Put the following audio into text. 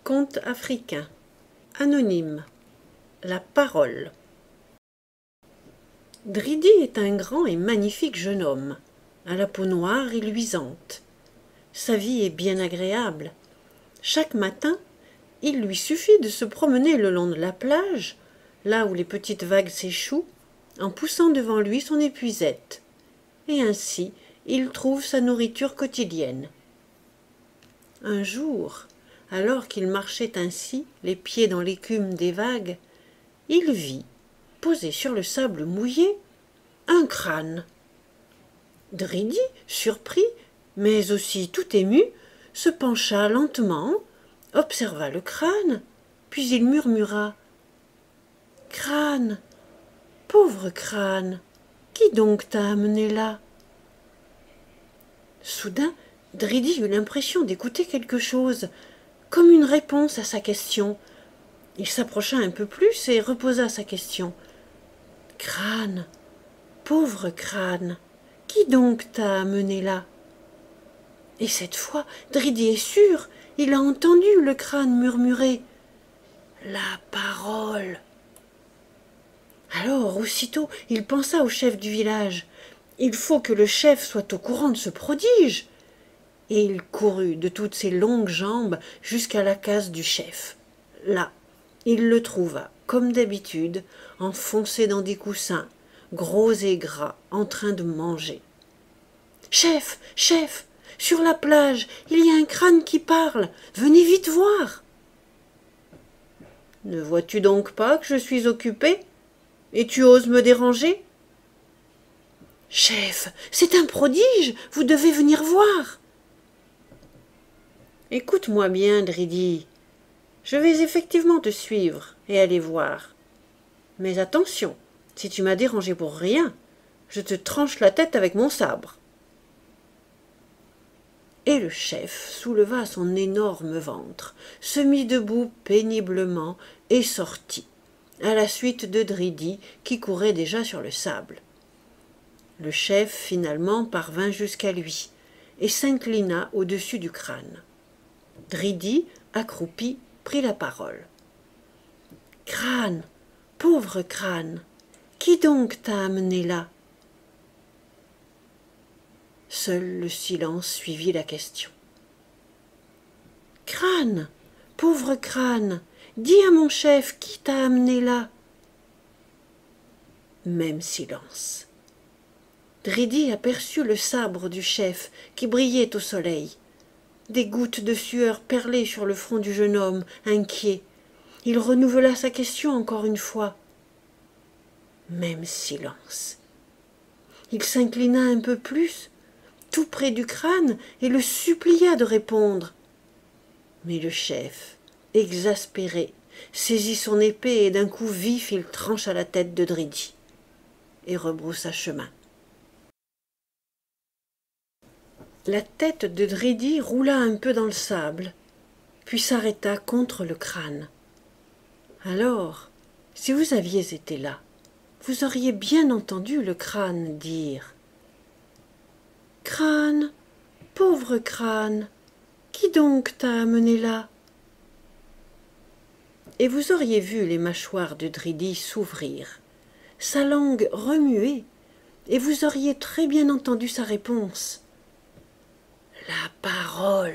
Conte africain. Anonyme. La parole. Dridi est un grand et magnifique jeune homme, à la peau noire et luisante. Sa vie est bien agréable. Chaque matin, il lui suffit de se promener le long de la plage, là où les petites vagues s'échouent, en poussant devant lui son épuisette. Et ainsi, il trouve sa nourriture quotidienne. Un jour, alors qu'il marchait ainsi, les pieds dans l'écume des vagues, il vit, posé sur le sable mouillé, un crâne. Dridi, surpris, mais aussi tout ému, se pencha lentement, observa le crâne, puis il murmura « Crâne, pauvre crâne, qui donc t'a amené là ?» Soudain, Dridi eut l'impression d'écouter quelque chose, comme une réponse à sa question. Il s'approcha un peu plus et reposa sa question. « Crâne, pauvre crâne, qui donc t'a amené là ?» Et cette fois, Dridi est sûr, il a entendu le crâne murmurer « La parole !» Alors, aussitôt, il pensa au chef du village. Il faut que le chef soit au courant de ce prodige. Et il courut de toutes ses longues jambes jusqu'à la case du chef. Là, il le trouva, comme d'habitude, enfoncé dans des coussins, gros et gras, en train de manger. « Chef, chef, sur la plage, il y a un crâne qui parle. Venez vite voir. »« Ne vois-tu donc pas que je suis occupé ? Et tu oses me déranger ? » ?»« Chef, c'est un prodige, vous devez venir voir. » »« Écoute-moi bien, Dridi. Je vais effectivement te suivre et aller voir. Mais attention, si tu m'as dérangé pour rien, je te tranche la tête avec mon sabre. » Et le chef souleva son énorme ventre, se mit debout péniblement et sortit, à la suite de Dridi qui courait déjà sur le sable. Le chef finalement parvint jusqu'à lui et s'inclina au-dessus du crâne. Dridi, accroupi, prit la parole. « Crâne, pauvre crâne, qui donc t'a amené là ?» Seul le silence suivit la question. « Crâne, pauvre crâne, dis à mon chef qui t'a amené là. » Même silence. Dridi aperçut le sabre du chef qui brillait au soleil. Des gouttes de sueur perlaient sur le front du jeune homme, inquiet. Il renouvela sa question encore une fois. Même silence. Il s'inclina un peu plus, tout près du crâne, et le supplia de répondre. Mais le chef, exaspéré, saisit son épée et d'un coup vif il trancha la tête de Dridi et rebroussa chemin. La tête de Dridi roula un peu dans le sable, puis s'arrêta contre le crâne. Alors, si vous aviez été là, vous auriez bien entendu le crâne dire « Crâne, pauvre crâne, qui donc t'a amené là ?» Et vous auriez vu les mâchoires de Dridi s'ouvrir, sa langue remuer, et vous auriez très bien entendu sa réponse. « La parole !»